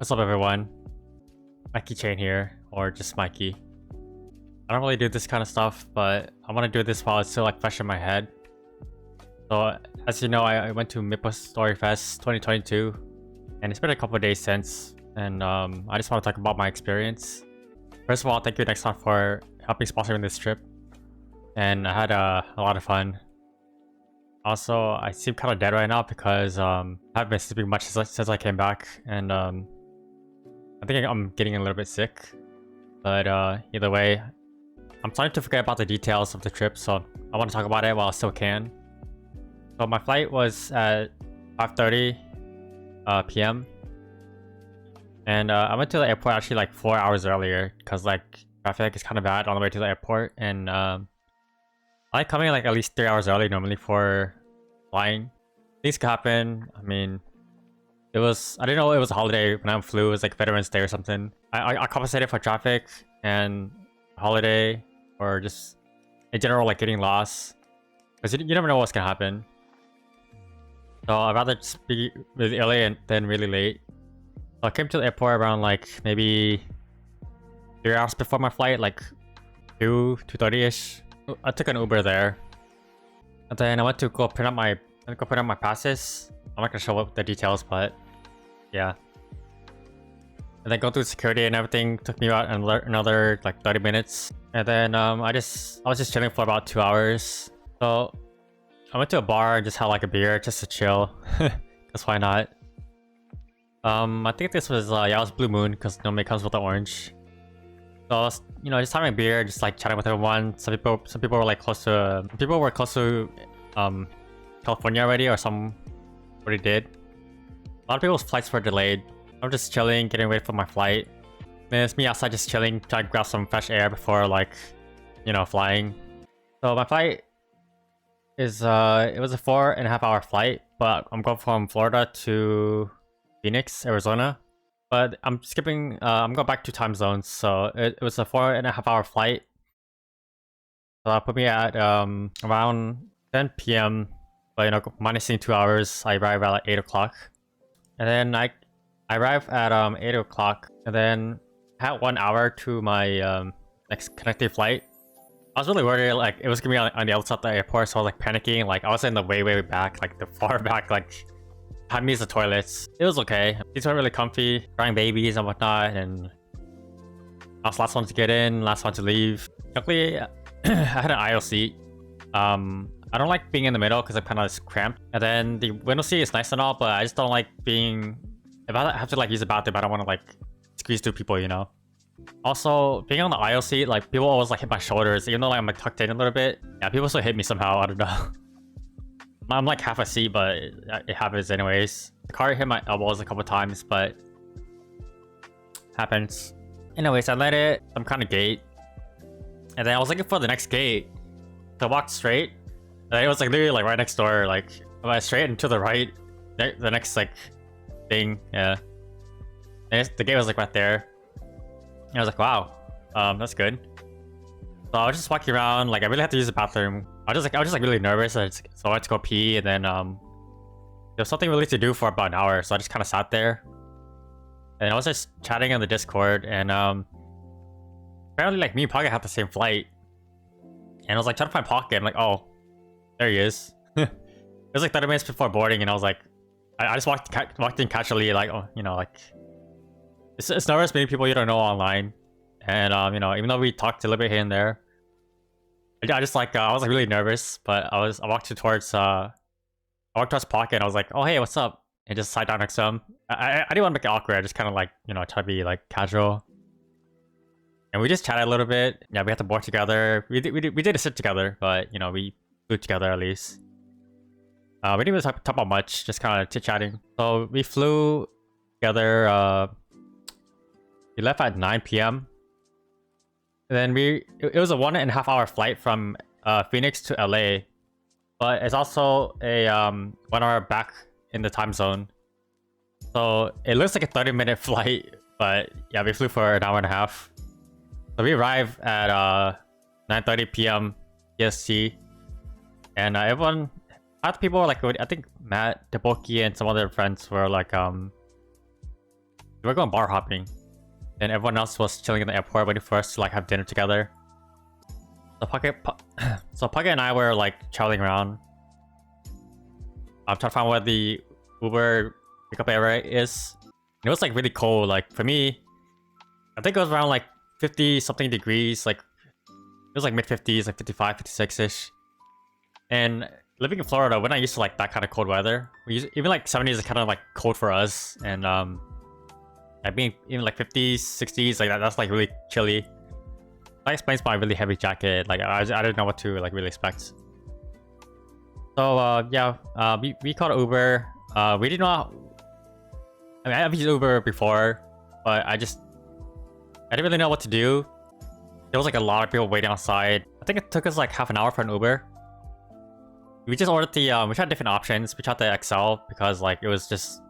What's up, everyone? Mikey Chain here, or just Mikey. I don't really do this kind of stuff, but I want to do this while it's still like fresh in my head. So, as you know, I went to Maplestory Fest 2022, and it's been a couple of days since, and I just want to talk about my experience. First of all, thank you Nexon for helping sponsoring this trip, and I had a lot of fun. Also, I seem kind of dead right now because I haven't been sleeping much since I came back, and I think I'm getting a little bit sick. But either way, I'm starting to forget about the details of the trip, so I want to talk about it while I still can. So my flight was at 5:30 p.m. and I went to the airport actually like 4 hours earlier because like traffic is kind of bad on the way to the airport, and I like coming like at least 3 hours early normally for flying. Things could happen. I mean, I didn't know it was a holiday when I flew. It was like Veterans Day or something. I compensated for traffic and holiday, or just in general like getting lost, because you never know what's gonna happen. So I'd rather just be really early than really late. So I came to the airport around like maybe 3 hours before my flight, like 2:30ish. I took an Uber there, and then I went to go print out my passes. I'm not gonna show up the details, but yeah. And then go through security and everything took me about another like 30 minutes. And then I was just chilling for about 2 hours. So I went to a bar and just had like a beer just to chill. Cause why not? I think this was it was Blue Moon, because normally it comes with the orange. So I was, just having a beer, just like chatting with everyone. Some people were like close to California already, or some already did. A lot of people's flights were delayed. I'm just chilling, getting ready for my flight. Then it's me outside just chilling, trying to grab some fresh air before like, flying. So my flight is it was a 4.5 hour flight, but I'm going from Florida to Phoenix, Arizona. But I'm going back to time zones, so it was a 4.5 hour flight. So that put me at around 10 p.m. But minusing 2 hours, I arrived at like 8 o'clock. And then I arrived at 8 o'clock, and then had 1 hour to my next connecting flight. I was really worried like it was gonna be on the outside of the airport, so I was like panicking. Like I was in the way back, like the far back, like behind me is the toilets. It was okay. These were really comfy, crying babies and whatnot, and I was last one to get in, last one to leave. Luckily, I had an aisle seat. I don't like being in the middle because I'm kind of cramped. And then the window seat is nice and all, but I just don't like being... If I have to like use the bathroom, I don't want to like squeeze through people, Also, being on the aisle seat, like people always like hit my shoulders, even though like I'm like tucked in a little bit. Yeah, people still hit me somehow, I don't know. I'm like half a seat, but it happens anyways. The car hit my elbows a couple times, but happens. Anyways, I landed some kind of gate, and then I was looking for the next gate. So I walked straight. It was like literally like right next door. Like I went straight and to the right, the next like thing. Yeah, and the gate was like right there. And I was like, wow, that's good. So I was just walking around. Like I really had to use the bathroom. I was just like really nervous. So I went to go pee, and then there was something really to do for about an hour. So I just kind of sat there, and I was just chatting on the Discord. And apparently like me and Pocket had the same flight. And I was like trying to find Pocket. I'm like, oh. There he is. It was like 30 minutes before boarding, and I was like, I just walked in casually, like, oh, like, it's nervous meeting people you don't know online, and even though we talked a little bit here and there, I just like I was like really nervous, but I walked towards Pocket, and I was like, oh hey, what's up? And just sat down next to him. I didn't want to make it awkward. I just kind of like try to be like casual, and we just chatted a little bit. Yeah, we had to board together. We did a sit together, but we flew together at least. We didn't really talk about much, just kind of chit-chatting. So we flew together. We left at 9 p.m. And then it was a 1.5 hour flight from Phoenix to LA, but it's also a 1 hour back in the time zone. So it looks like a 30-minute flight, but yeah, we flew for an hour and a half. So we arrived at 9:30 p.m. EST. And everyone, other people were like, I think Matt, Deboki, and some other friends were like We were going bar hopping, and everyone else was chilling in the airport waiting for us to like have dinner together. So Pocket and I were like traveling around. I'm trying to find where the Uber pickup area is. And it was like really cold. Like for me, I think it was around like 50 something degrees. Like it was like mid 50s, like 55, 56-ish. And living in Florida, we're not used to like that kind of cold weather. Even like 70s is kind of like cold for us. And like being even like 50s, 60s, like that's like really chilly. That explains my really heavy jacket. Like I didn't know what to like really expect. So yeah, we called Uber. We didn't know. I mean, I've used Uber before, but I didn't really know what to do. There was like a lot of people waiting outside. I think it took us like half an hour for an Uber. We just ordered we tried different options. We tried the XL because like it was just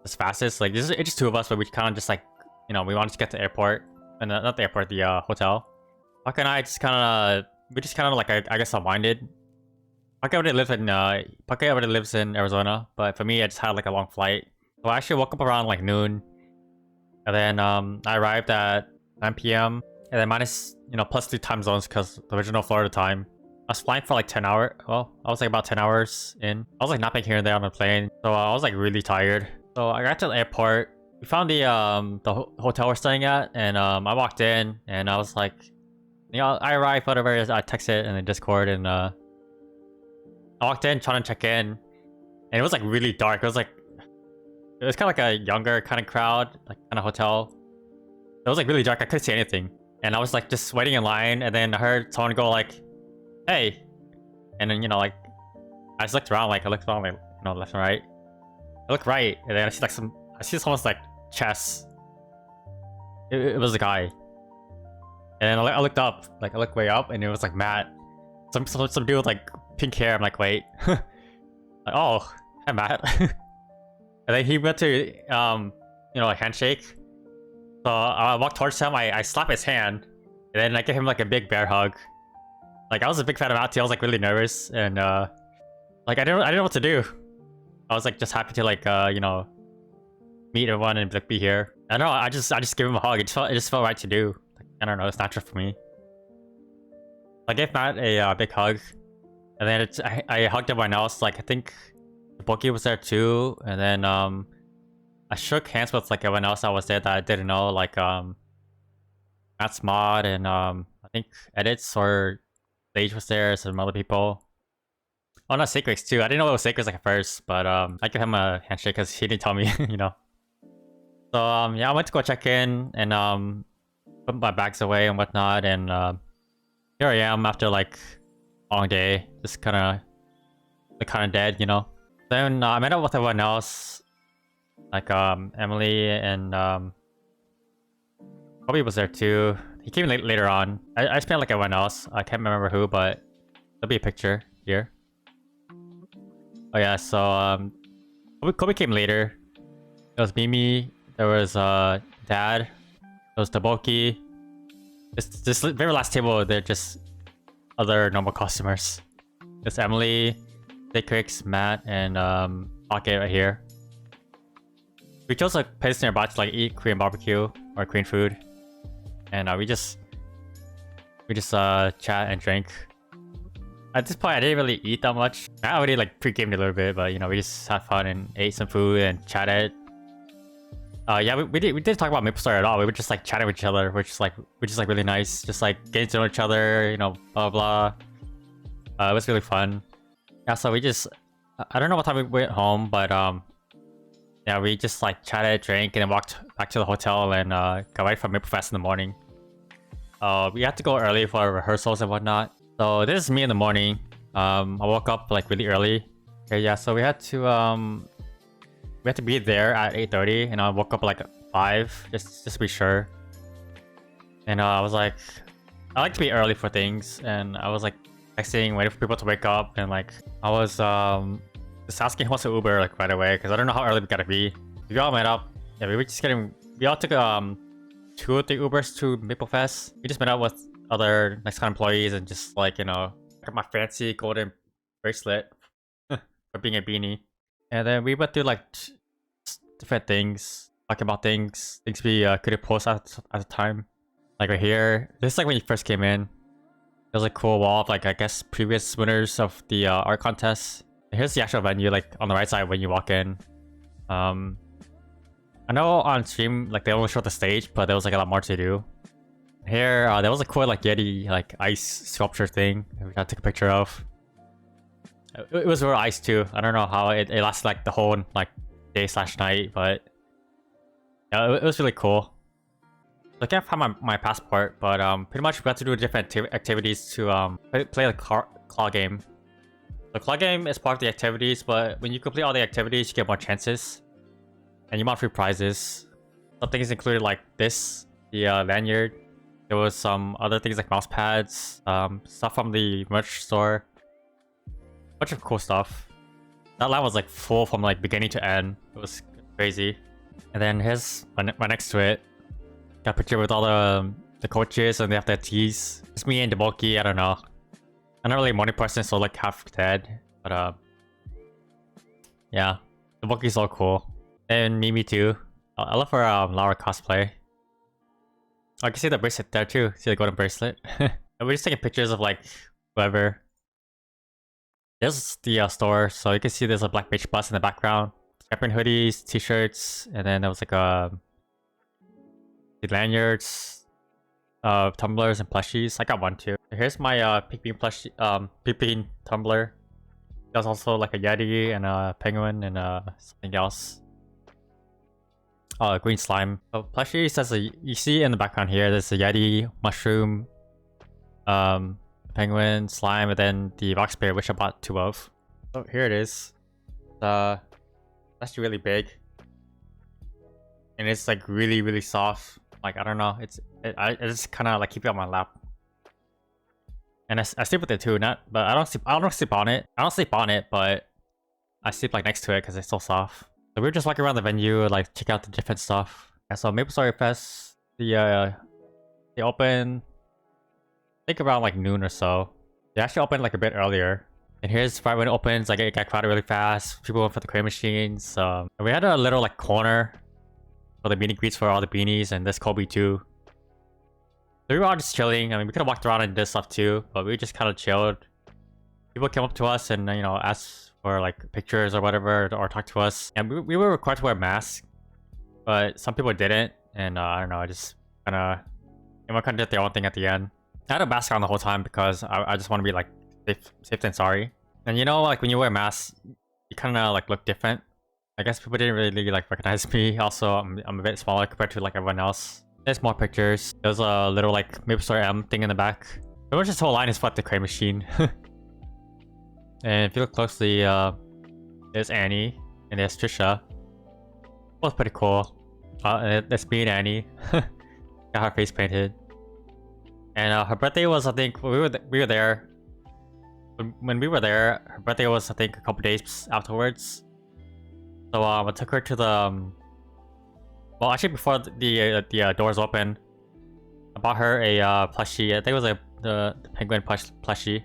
fastest. Like it's just two of us, but we kind of just like, you know, we wanted to get to the airport. And not the airport, the hotel. Puck and I just kind of like I guess unwinded. Puck already lives in Arizona, but for me I just had like a long flight. So I actually woke up around like noon, and then I arrived at 9 p.m. and then minus plus 2 time zones because the original Florida time. I was flying for like 10 hours. Well, I was like about 10 hours in. I was like napping here and there on the plane, so I was like really tired. So I got to the airport. We found the hotel we're staying at, and I walked in, and I was like, I arrived, whatever it is, I texted in the Discord, and I walked in trying to check in, and it was like really dark. It was kind of like a younger kind of crowd, like kind of hotel. It was like really dark. I couldn't see anything, and I was like just waiting in line, and then I heard someone go like, "Hey," and then like I just looked around, like left and right. I look right, and then I see someone's like chest. It was a guy, and I looked up, like I looked way up, and it was like Matt, some dude with like pink hair. I'm like, wait, like, oh, hi Matt. And then he went to like handshake. So I walked towards him. I slapped his hand, and then I gave him like a big bear hug. Like I was a big fan of Matt too. I was like really nervous, and like I didn't know what to do. I was like just happy to like meet everyone and like be here. I don't know. I just gave him a hug. It just felt right to do. Like, I don't know. It's natural for me. I gave Matt a big hug, and then I hugged everyone else. Like I think Bookie was there too, and then I shook hands with like everyone else that was there that I didn't know, like Matt's mod, and I think Edits or Sage was there, some other people. Oh no, Sacred's too. I didn't know it was Sacred's like at first, but I gave him a handshake because he didn't tell me, So yeah, I went to go check in and put my bags away and whatnot, and here I am after like a long day, just kind of dead, Then I met up with everyone else, like Emily and Kobe was there too. He came later on. I spent like everyone else. I can't remember who, but there'll be a picture here. Oh yeah, so Kobe came later. There was Mimi. There was Dad. There was Taboki. This very last table, they're just other normal customers. It's Emily, Dick, Matt, and Pocket right here. We chose a place nearby to like eat Korean barbecue or Korean food, and we just chat and drink. At this point, I didn't really eat that much. I already like pre-gamed a little bit, but we just had fun and ate some food and chatted. Yeah, we didn't talk about Maplestory at all. We were just like chatting with each other, which is like really nice. Just like getting to know each other, blah blah. It was really fun. Yeah, so we just I don't know what time we went home, but yeah, we just like chatted, drank, and then walked back to the hotel and got ready for Maplefest in the morning. We had to go early for rehearsals and whatnot. So this is me in the morning. I woke up like really early. Okay, yeah, so we had to be there at 8:30, and I woke up like 5 just to be sure. And I was like, I like to be early for things, and I was like texting, waiting for people to wake up, and like I was just asking who wants to Uber like right away because I don't know how early we gotta be. We all met up. Yeah, we all took 2 or 3 Ubers to Maplefest. We just met up with other Nexon employees and just like got my fancy golden bracelet for being a beanie. And then we went through like different things. talking about things we couldn't post at the time. Like right here, this is like when you first came in. There's a cool wall of like, I guess, previous winners of the art contest. Here's the actual venue, like on the right side when you walk in. I know on stream, like they only showed the stage, but there was like a lot more to do. Here, there was a cool like Yeti like ice sculpture thing that we got to take a picture of. It was real ice too. I don't know how it lasted like the whole like day/night, but yeah, it was really cool. So I can't find my passport, but pretty much we got to do different activities to play the claw game. The claw game is part of the activities, but when you complete all the activities, you get more chances, and you want free prizes. Some things included like this, the lanyard. There was some other things like mouse pads, stuff from the merch store. Bunch of cool stuff. That line was like full from like beginning to end. It was crazy. And then here's right next to it. Got a picture with all the coaches and they have their tees. It's me and Deboki, I don't know. I'm not really a morning person, so like half dead. But yeah. Deboki's so cool. And Mimi too. I love her Laura cosplay. I can see the bracelet there too. See the golden bracelet. And we're just taking pictures of like whoever. There's the store, so you can see there's a black beach bus in the background. Champion hoodies, t-shirts, and then there was like the lanyards, tumblers and plushies. I got one too. Here's my pink bean plushie, pink bean tumbler. There's also like a Yeti and a penguin and something else. Green slime. So plushie says you see in the background here. There's a Yeti, mushroom, penguin, slime, and then the rock spirit, which I bought 2 of. So here it is. It's actually really big, and it's like really soft. Like I don't know, I just kind of like keep it on my lap, and I sleep with it too. But I don't sleep on it. I don't sleep on it, but I sleep like next to it because it's so soft. So we were just walking around the venue, like check out the different stuff. Yeah, so Maplestory Fest, they open, I think around like noon or so. They actually opened like a bit earlier. And here's right when it opens, like it got crowded really fast. People went for the crane machines. And we had a little like corner for the beanie greets for all the beanies, and this Kobe too. So we were all just chilling. I mean, we could have walked around and did stuff too, but we just kind of chilled. People came up to us and asked for like pictures or whatever, or talk to us. And we were required to wear masks, but some people didn't. And I don't know, I just kind of, everyone kind of did their own thing at the end. I had a mask on the whole time because I just want to be like safe than sorry. And like when you wear masks, you kind of like look different. I guess people didn't really like recognize me. Also, I'm a bit smaller compared to like everyone else. There's more pictures. There's a little like Maplestory M thing in the back. Pretty much this whole line is for the crane machine. And if you look closely, there's Annie and there's Trisha. Both pretty cool. That's me and Annie. Got her face painted. And her birthday was, I think, we were there. When we were there, her birthday was, I think, a couple days afterwards. So I took her to the well, actually before the doors opened, I bought her a plushie. I think it was the penguin plushie.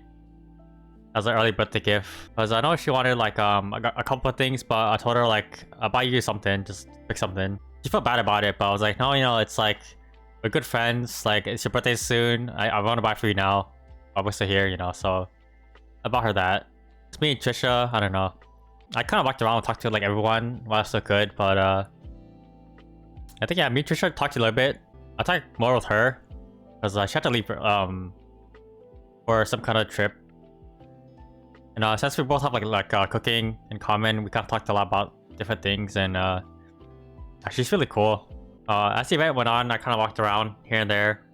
As an early birthday gift, because I know she wanted like a couple of things, but I told her like I'll buy you something, just pick something. She felt bad about it, but I was like, no, it's like we're good friends. Like it's your birthday soon. I want to buy for you now. I'm still here, so I bought her that. It's me and Trisha. I don't know. I kind of walked around and talked to like everyone while I still could, but I think me and Trisha talked a little bit. I talked more with her because she had to leave for some kind of trip. And since we both have like cooking in common, we kind of talked a lot about different things, and she's really cool. As the event went on, I kind of walked around here and there.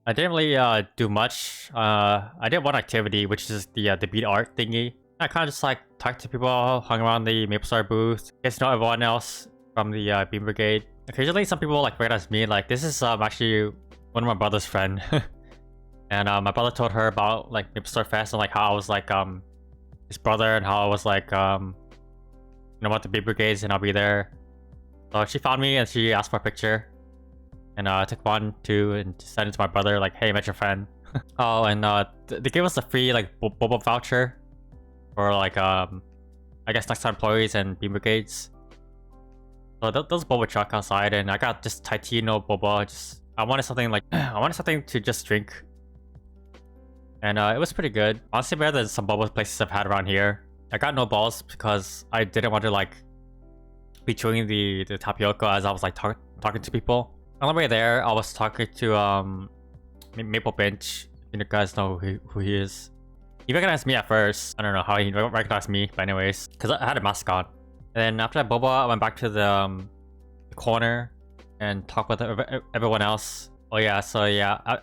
I didn't really do much. I did one activity, which is the beat art thingy. I kind of just like talked to people, hung around the Maplestory booth, get to know everyone else from the Beam Brigade. Occasionally, some people like recognize me. Like this is actually one of my brother's friend, and my brother told her about like Maplestory Fest and like how I was like his brother, and how I was like about the Beam Brigades and I'll be there. So she found me and she asked for a picture, and I took 1, 2, and sent it to my brother like, hey, I met your friend. Oh, and they gave us a free like boba voucher for like I guess Nexon employees and Beam Brigades. So those boba truck outside, and I got just Titino boba. Just I wanted something like I wanted something to just drink, and it was pretty good. Honestly, better than some boba places I've had around here. I got no balls because I didn't want to like be chewing the tapioca as I was like talking to people. On the way there, I was talking to Maple Bench. You guys know who he is. He recognized me at first. I don't know how he recognized me, but anyways, because I had a mask on. And then after that boba, I went back to the corner and talked with everyone else. Oh yeah, so yeah,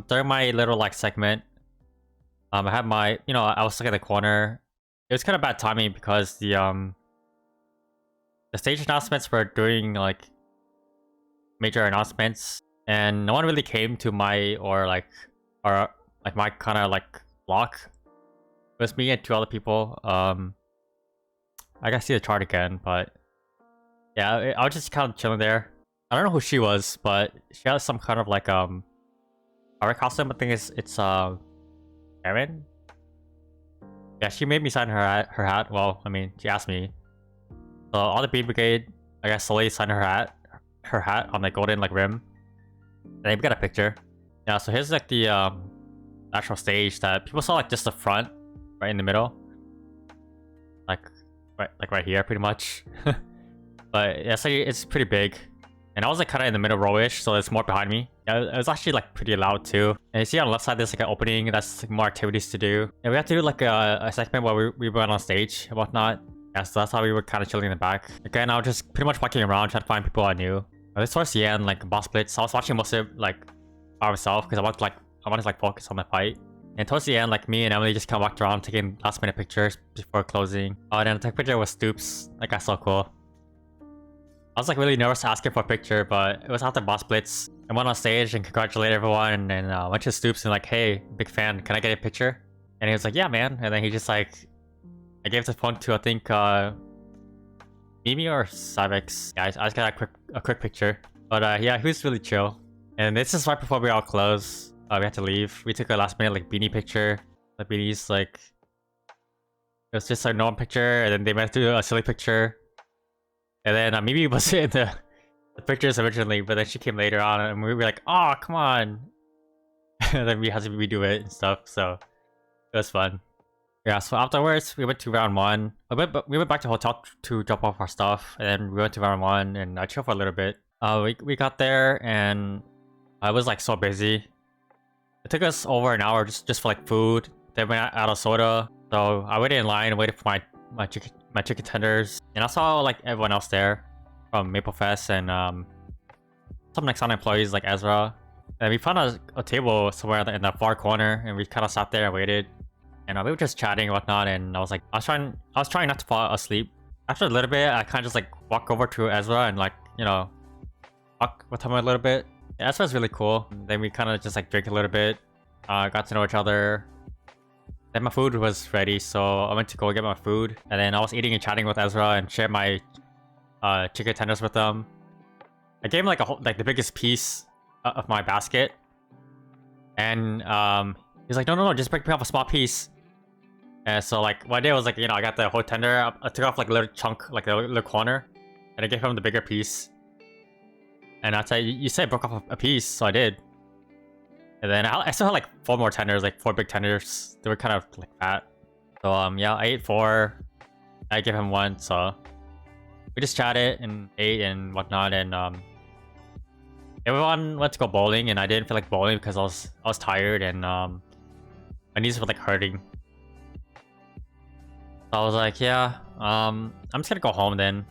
during my little like segment, I had my, I was stuck in the corner. It was kind of bad timing because the stage announcements were doing like major announcements, and no one really came to my or my kind of like block. It was me and two other people. I gotta see the chart again, but yeah, I was just kind of chilling there. I don't know who she was, but she has some kind of like our costume. I think it's Erin. Yeah, she made me sign her hat. Well, I mean, she asked me. So all the Bean Brigade, I guess, slowly signed her hat on the golden like rim. And then we got a picture. Yeah, so here's like the actual stage that people saw, like just the front, right in the middle, like right here, pretty much. But yeah, so it's pretty big, and I was like kind of in the middle rowish, so there's more behind me. Yeah, it was actually like pretty loud too. And you see on the left side, there's like an opening. That's like more activities to do. And we had to do like a segment where we went on stage and whatnot. Yeah, so that's how we were kind of chilling in the back. Again, I was just pretty much walking around trying to find people I knew. But this towards the end, like boss blitz, I was watching most of it like by myself because I wanted to focus on the fight. And towards the end, like me and Emily just kind of walked around taking last minute pictures before closing. Oh, and then the picture was Stoops. Like, that's so cool. I was like really nervous asking for a picture, but it was after boss blitz. I went on stage and congratulated everyone, and then went to Stoops and like, hey, big fan, can I get a picture? And he was like, yeah, man. And then he just like, I gave the phone to I think Mimi or Cyvex. Yeah, I just got a quick picture. But yeah, he was really chill. And this is right before we all close. We had to leave. We took a last minute like beanie picture. The beanies like, it was just a normal picture, and then they went to do a silly picture. And then Mimi was in the pictures originally, but then she came later on, and we were like, oh, come on. And then we had to redo it and stuff, so it was fun. Yeah, so afterwards, we went to round one. We went back to the hotel to drop off our stuff, and then we went to round one, and I chilled for a little bit. We got there, and I was like so busy. It took us over an hour just for like food. Then we went out of soda, so I waited in line and waited for my chicken tenders, and I saw like everyone else there from Maple Fest and some Nexon employees like Ezra. And we found a table somewhere in the far corner, and we kind of sat there and waited. And we were just chatting and whatnot. And I was trying not to fall asleep. After a little bit, I kind of just like walk over to Ezra and like talk with him a little bit. Yeah, Ezra's really cool. And then we kind of just like drink a little bit, got to know each other. Then my food was ready, so I went to go get my food. And then I was eating and chatting with Ezra and shared my chicken tenders with them. I gave him like the biggest piece of my basket, and he's like, no, just break me off a small piece. And so like one day I was like, I got the whole tender. I took off like a little chunk, like a little corner, and I gave him the bigger piece. And I said, you said broke off a piece, so I did. And then I still had like 4 more tenders, like 4 big tenders. They were kind of like fat. So yeah, I ate 4. I gave him 1, so we just chatted and ate and whatnot. And everyone went to go bowling, and I didn't feel like bowling because I was tired, and my knees were like hurting. So I was like, yeah, I'm just gonna go home then.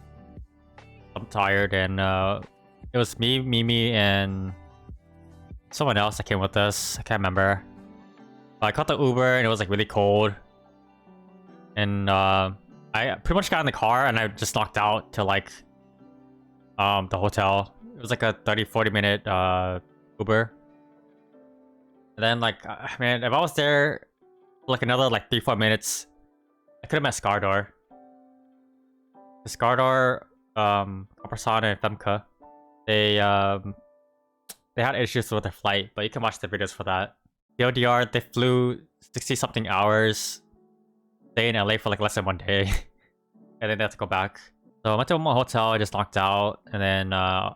I'm tired. And it was me, Mimi, and someone else that came with us. I can't remember. But I caught the Uber, and it was like really cold. And I pretty much got in the car, and I just knocked out to like the hotel. It was like a 30-40 minute Uber. And then like, man, if I was there for like another like 3-4 minutes, I could have met Scardor. The Scardor, Copperson and Femke, they had issues with their flight, but you can watch the videos for that. The ODR, they flew 60 something hours, stay in LA for like less than 1 day, and then they had to go back. So I went to my hotel, I just knocked out, and then I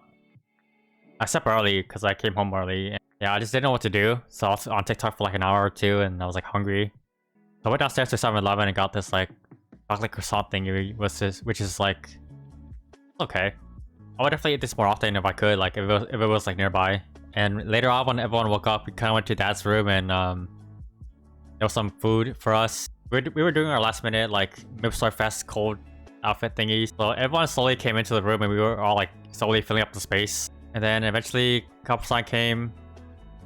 slept early because I came home early. And yeah, I just didn't know what to do. So I was on TikTok for like an hour or two, and I was like hungry. So I went downstairs to 7-Eleven and got this like chocolate croissant thing, which is like okay. I would definitely eat this more often if I could, like if it was like nearby. And later on, when everyone woke up, we kind of went to Dad's room and there was some food for us. We were doing our last minute like Maplestory Fest cold outfit thingies. So everyone slowly came into the room and we were all like slowly filling up the space. And then eventually Kapsan came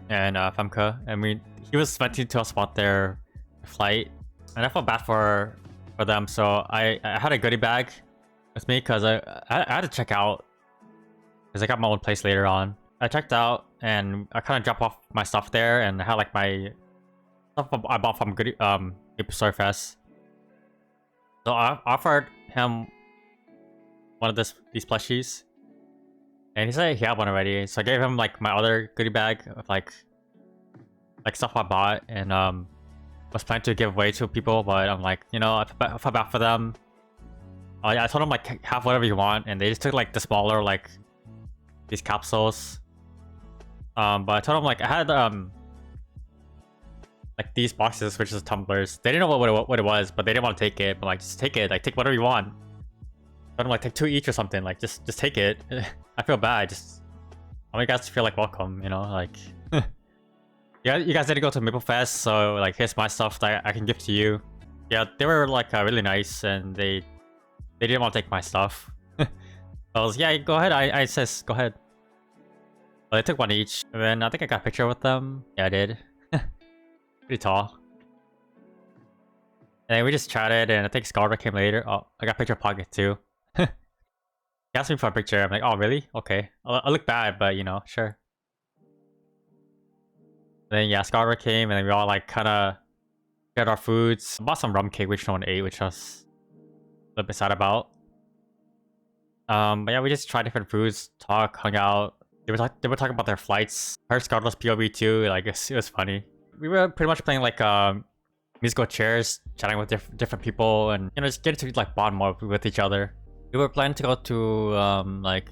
and Femke, and he was venting to us about their flight. And I felt bad for them, so I had a goodie bag with me because I had to check out because I got my own place later on. I checked out and I kind of dropped off my stuff there, and I had like my stuff I bought from Maplestory Fest. So I offered him one of these plushies, and he said he had one already. So I gave him like my other goodie bag of like stuff I bought, and was planning to give away to people, but I'm like, you know, I felt bad for them. I told them like have whatever you want, and they just took like the smaller like these capsules. But I told them like I had like these boxes, which is tumblers. They didn't know what it was, but they didn't want to take it. But like, just take it. Like, take whatever you want. I told them like take 2 each or something. Like, just take it. I feel bad. I want you guys to feel like welcome. You know, like yeah, you guys didn't go to Maple Fest, so like here's my stuff that I can give to you. Yeah, they were like really nice, and they didn't want to take my stuff. I was yeah, go ahead. I says go ahead. Well, they took 1 each, and then I think I got a picture with them. Yeah, I did. Pretty tall. And we just chatted, and I think Scarver came later. Oh, I got a picture of Pocket too. He asked me for a picture. I'm like, oh really? Okay. I look bad, but you know, sure. And then yeah, Scarver came, and then we all like kind of shared our foods. I bought some rum cake, which no one ate, which I was a little bit sad about. But yeah, we just tried different foods, hung out. They were talking about their flights. I heard Scarver's POV too. Like it was funny. We were pretty much playing like musical chairs, chatting with different people, and you know, just getting to like bond more with each other. We were planning to go to like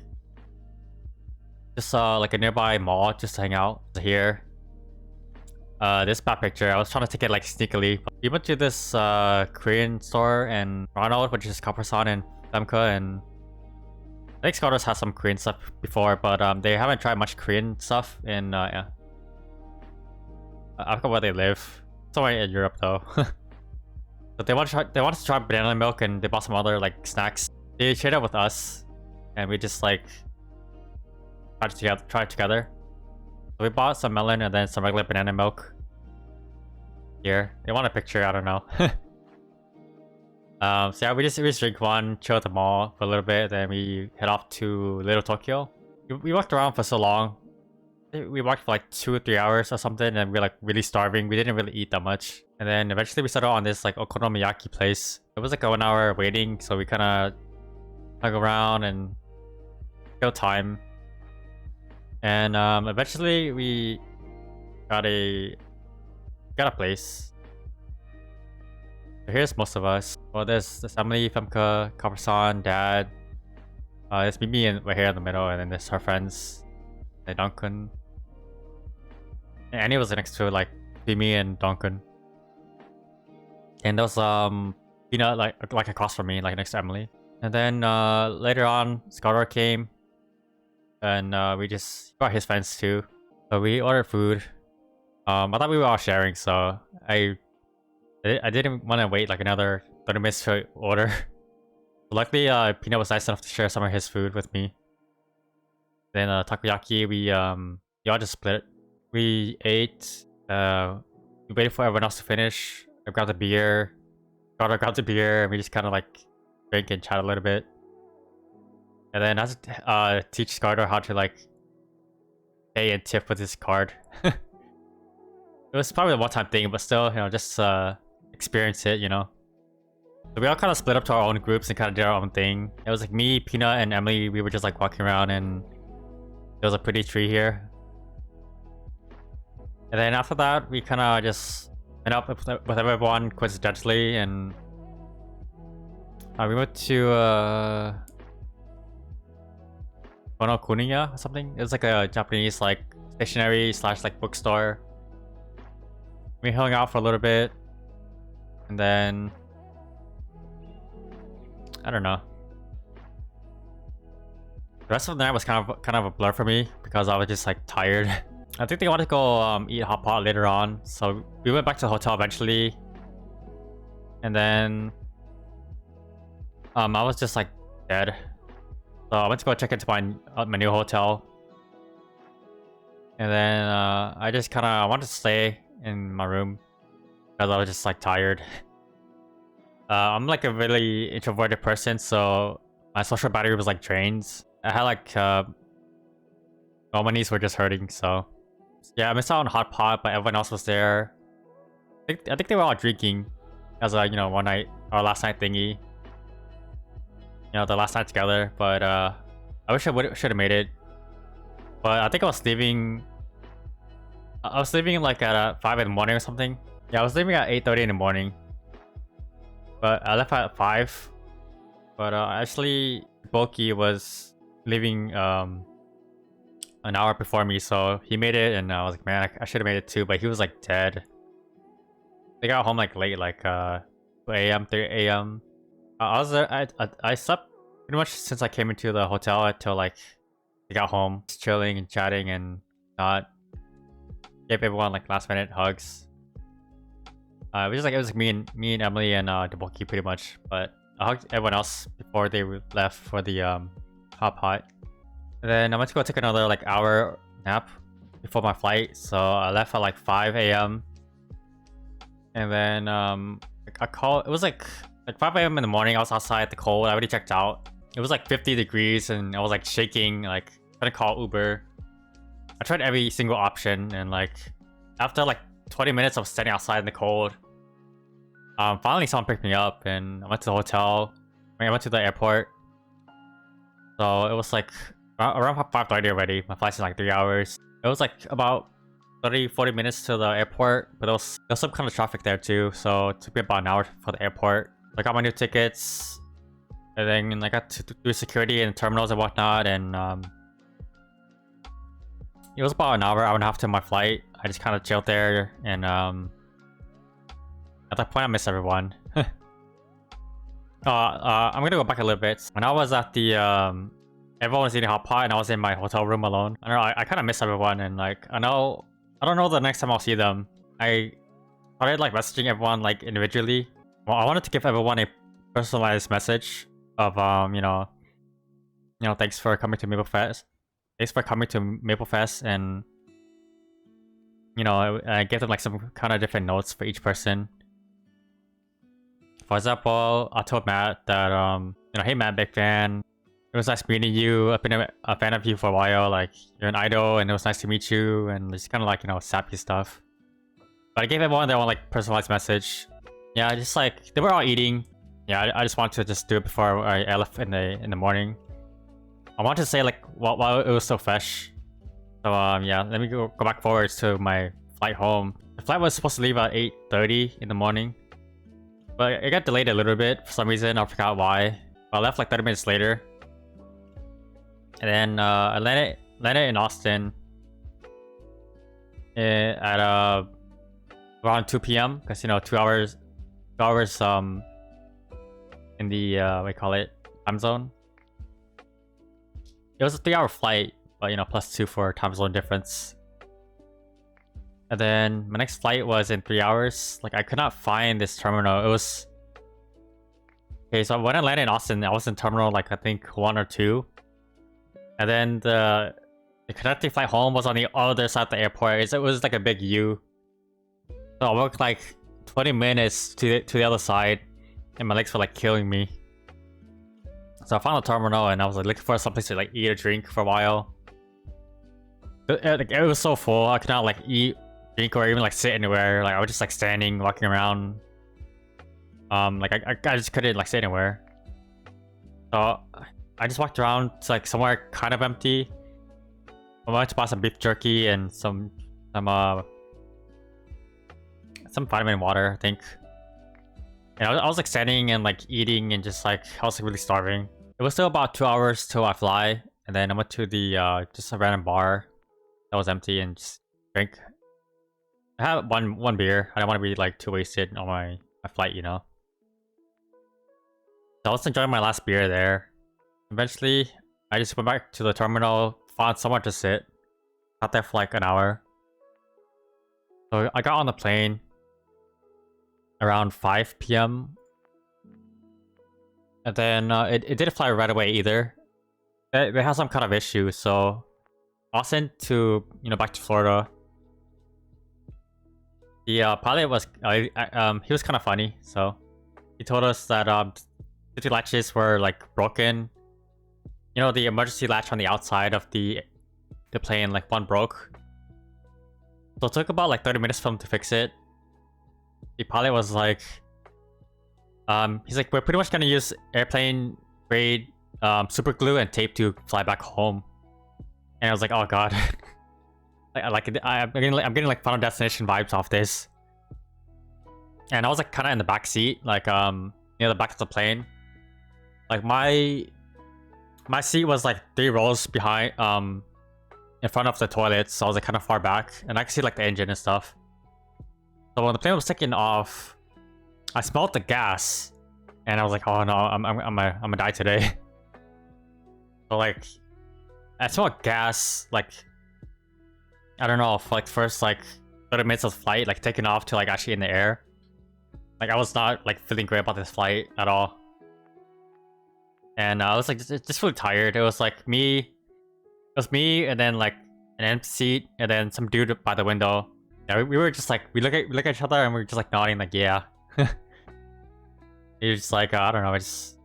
just like a nearby mall just to hang out here. This bad picture, I was trying to take it like sneakily. We went to this Korean store in Ronald, which is Copperson and Femke, and I think Scotters has some Korean stuff before, but they haven't tried much Korean stuff in yeah. I forgot where they live. Somewhere in Europe though. But they want to try banana milk, and they bought some other like snacks. They shared it with us, and we just like tried it together. So we bought some melon and then some regular banana milk. Here, they want a picture. I don't know. So yeah, we just drink one, chill at the mall for a little bit, then we head off to Little Tokyo. We walked around for so long. We walked for like 2 or 3 hours or something, and we were like really starving. We didn't really eat that much. And then eventually we settled on this like okonomiyaki place. It was like a 1 hour waiting, so we kind of hung around and kill time. And eventually we got a place. So here's most of us. Well, there's Emily, Femke, Copperson, Dad. It's Mimi and we're here in the middle, and then there's her friends, and Duncan. And Annie was next to like Mimi and Duncan. And there was Peanut like across from me, like next to Emily. And then later on, Scarver came, and we just brought his friends too. So we ordered food. I thought we were all sharing, so I didn't want to wait like another 30 minutes to order. Luckily, Peanut was nice enough to share some of his food with me. Then takoyaki, we all just split it. We ate. We waited for everyone else to finish. I grabbed a beer. Carter grabbed a beer, and we just kind of like drink and chat a little bit. And then I had to teach Carter how to like pay and tip with his card. It was probably a one-time thing, but still, you know, just experience it, you know. So we all kind of split up to our own groups and kind of did our own thing. It was like me, Peanut, and Emily. We were just like walking around, and there was a pretty tree here. And then after that, we kind of just met up with everyone coincidentally, and we went to Monokuniya or something. It was like a Japanese like stationery slash like bookstore. We hung out for a little bit, and then I don't know. The rest of the night was kind of a blur for me because I was just like tired. I think they wanted to go eat hot pot later on, so we went back to the hotel eventually. And then I was just like dead, so I went to go check into my new hotel. And then I just kind of wanted to stay in my room because I was just like tired. I'm like a really introverted person, so my social battery was like drained. I had like all my knees were just hurting, so yeah, I missed out on hot pot, but everyone else was there. I think they were all drinking as a, you know, one night or last night thingy. You know, the last night together. But I wish I should have made it. But I think I was leaving. I was leaving like at 5 in the morning or something. Yeah, I was leaving at 8:30 in the morning. But I left at 5. But actually, Bulky was leaving an hour before me, so he made it, and I was like, man, I should have made it too. But he was like dead. They got home like late, like 2 a.m., 3 a.m. I slept pretty much since I came into the hotel until like I got home, just chilling and chatting and not. Gave everyone like last minute hugs. It was like me and Emily and Deboki pretty much, but I hugged everyone else before they left for the hot pot. And then I went to go take another like hour nap before my flight, so I left at like 5 a.m. And then I called. It was like 5 a.m. in the morning. I was outside the cold. I already checked out. It was like 50 degrees, and I was like shaking, like trying to call Uber. I tried every single option, and like after like 20 minutes of standing outside in the cold, finally someone picked me up, and I went to the hotel. I went to the airport. So it was like around 5:30 already. My flight's in like 3 hours. It was like about 30-40 minutes to the airport, but there was some kind of traffic there too, so it took me about an hour for the airport. I got my new tickets, and then I got to do security in the terminals and whatnot, and it was about an hour and a half to my flight. I just kind of chilled there, and at that point I missed everyone. I'm gonna go back a little bit. When I was at the everyone was eating hot pot and I was in my hotel room alone. I don't know, I kind of miss everyone, and like I don't know the next time I'll see them. I started like messaging everyone like individually. Well, I wanted to give everyone a personalized message of you know, thanks for coming to Maple Fest. Thanks for coming to Maple Fest, and you know, I gave them like some kind of different notes for each person. For example, I told Matt that you know, hey Matt, big fan. It was nice meeting you. I've been a fan of you for a while. Like, you're an idol, and it was nice to meet you. And just kind of like, you know, sappy stuff. But I gave everyone their own like personalized message. Yeah, just like they were all eating. Yeah, I just wanted to just do it before I left in the morning. I wanted to say like while it was so fresh. So yeah, let me go back forwards to my flight home. The flight was supposed to leave at 8:30 in the morning, but it got delayed a little bit for some reason. I forgot why. But I left like 30 minutes later. And then I landed in Austin at around 2 p.m. because, you know, 2 hours in the what do you call it, time zone. It was a 3-hour flight, but you know, +2 for time zone difference. And then my next flight was in 3 hours. Like, I could not find this terminal. It was okay. So when I landed in Austin, I was in terminal like I think 1 or 2. And then the connecting flight home was on the other side of the airport. It was like a big U. So I walked like 20 minutes to the other side, and my legs were like killing me. So I found a terminal, and I was like looking for something to like eat or drink for a while. It was so full, I could not like eat, drink, or even like sit anywhere. Like I was just like standing, walking around. Like I just couldn't like sit anywhere. So I just walked around to like somewhere kind of empty. I went to buy some beef jerky and some vitamin water, I think. And I was like standing and like eating and just like I was like really starving. It was still about 2 hours till I fly, and then I went to the just a random bar that was empty and just drank. I had one beer. I don't want to be like too wasted on my flight, you know. So I was enjoying my last beer there. Eventually, I just went back to the terminal, found somewhere to sit. Sat there for like an hour. So I got on the plane around 5 p.m. And then it didn't fly right away either. They had some kind of issue, so I was sent to, back to Florida. The pilot was, he was kind of funny, so he told us that the two latches were like broken. The emergency latch on the outside of the plane, like one broke. So it took about like 30 minutes for him to fix it. The pilot was like, he's like, we're pretty much gonna use airplane grade super glue and tape to fly back home. And I was like, oh god. I'm getting like Final Destination vibes off this. And I was like kind of in the back seat, like near the back of the plane. Like my seat was like 3 rows behind, in front of the toilet, so I was like kind of far back, and I could see like the engine and stuff. So when the plane was taking off, I smelled the gas, and I was like, oh no, I'm gonna die today. So like, I smelled gas like, I don't know, for like first like 30 minutes of flight, like taking off to like actually in the air. Like I was not like feeling great about this flight at all. And I was like just really tired. It was me, and then like an empty seat, and then some dude by the window. Yeah, we were just like, we look at each other, and we were just like nodding, like yeah. He was just like, I don't know, it's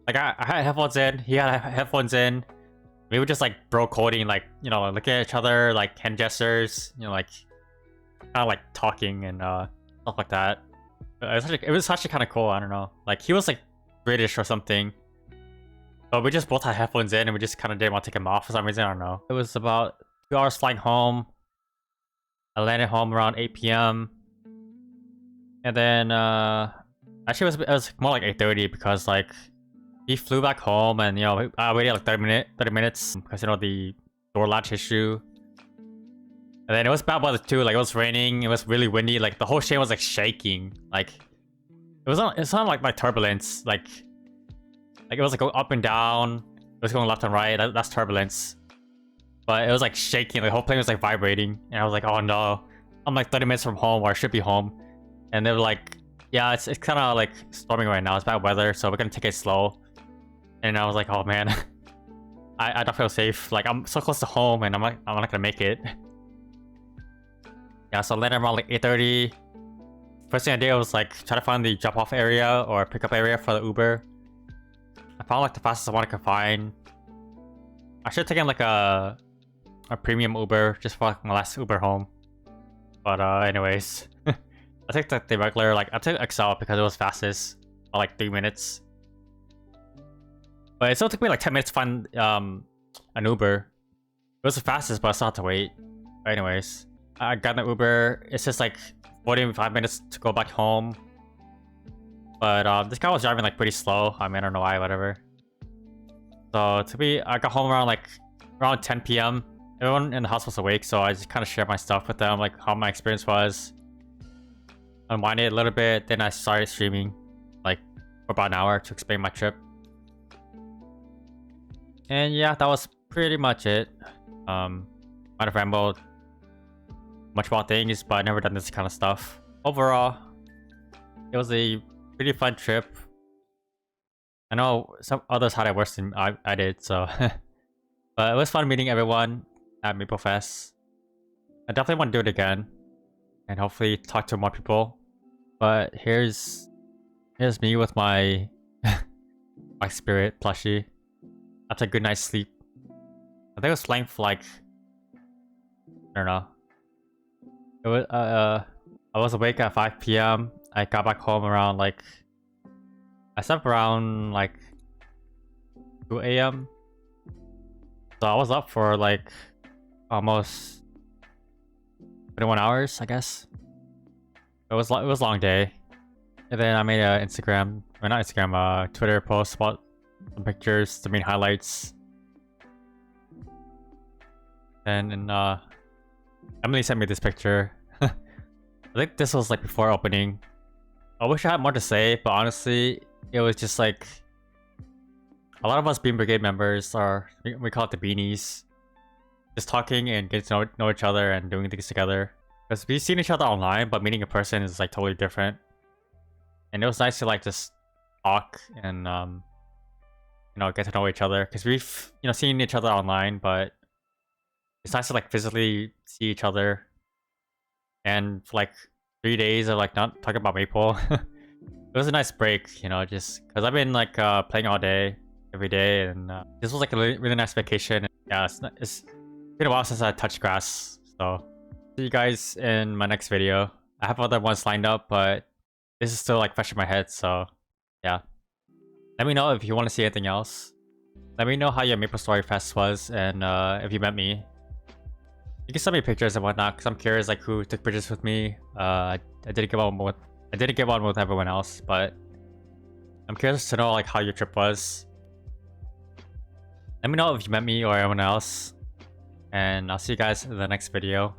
like I had headphones in, he had headphones in. We were just like bro coding, like looking at each other, like hand gestures, like kind of like talking and stuff like that. It was actually kind of cool. I don't know, like he was like British or something. But we just both had headphones in, and we just kind of didn't want to take them off for some reason. I don't know. It was about 2 hours flying home. I landed home around 8 p.m. And then, actually it was more like 8:30 because like he flew back home, and I waited like 30 minutes because the door latch issue. And then it was bad weather too. Like it was raining. It was really windy. Like the whole plane was like shaking. Like it sounded like my turbulence. Like it was like going up and down. It was going left and right. That's turbulence. But it was like shaking. The whole plane was like vibrating. And I was like, oh no. I'm like 30 minutes from home, or I should be home. And they were like, yeah, it's kind of like storming right now. It's bad weather, so we're gonna take it slow. And I was like, oh man. I don't feel safe. Like I'm so close to home, and I'm not gonna make it. Yeah, so I landed around like 8:30. First thing I did was like try to find the drop-off area or pickup area for the Uber. I found like the fastest one I could find. I should have taken like a premium Uber just for like my last Uber home. But anyways. I took like the regular, like I took XL because it was fastest by like 3 minutes. But it still took me like 10 minutes to find an Uber. It was the fastest, but I still had to wait. But anyways, I got an Uber. It's just like 45 minutes to go back home. But this guy was driving like pretty slow. I mean, I don't know why, whatever. So I got home around 10 p.m. Everyone in the house was awake, so I just kind of shared my stuff with them, like how my experience was. Unwinded a little bit, then I started streaming like for about an hour to explain my trip. And yeah, that was pretty much it. Might have rambled much about things, but I've never done this kind of stuff. Overall, it was a pretty fun trip. I know some others had it worse than I did, so but it was fun meeting everyone at Maple Fest. I definitely want to do it again and hopefully talk to more people. But here's me with my my spirit plushie after a good night's sleep. I think I was flying for like, I don't know. It was I was awake at 5 p.m. I got back home around like, I slept around like 2 a.m. So I was up for like almost 21 hours, I guess. It was a long day. And then I made a Twitter post about some pictures, the main highlights. And Emily sent me this picture. I think this was like before opening. I wish I had more to say, but honestly, it was just like a lot of us Bean Brigade members are, we call it the beanies, just talking and getting to know each other and doing things together. Because we've seen each other online, but meeting in person is like totally different. And it was nice to like just talk and get to know each other. Because we've seen each other online, but it's nice to like physically see each other. And for like 3 days of like not talking about Maple. It was a nice break, just because I've been like playing all day, every day, and this was like a really nice vacation. Yeah, it's been a while since I touched grass, so see you guys in my next video. I have other ones lined up, but this is still like fresh in my head, so yeah. Let me know if you want to see anything else. Let me know how your Maplestory Fest was, and if you met me. You can send me pictures and whatnot, because I'm curious like who took pictures with me. I didn't get one with everyone else, but I'm curious to know like how your trip was. Let me know if you met me or anyone else, and I'll see you guys in the next video.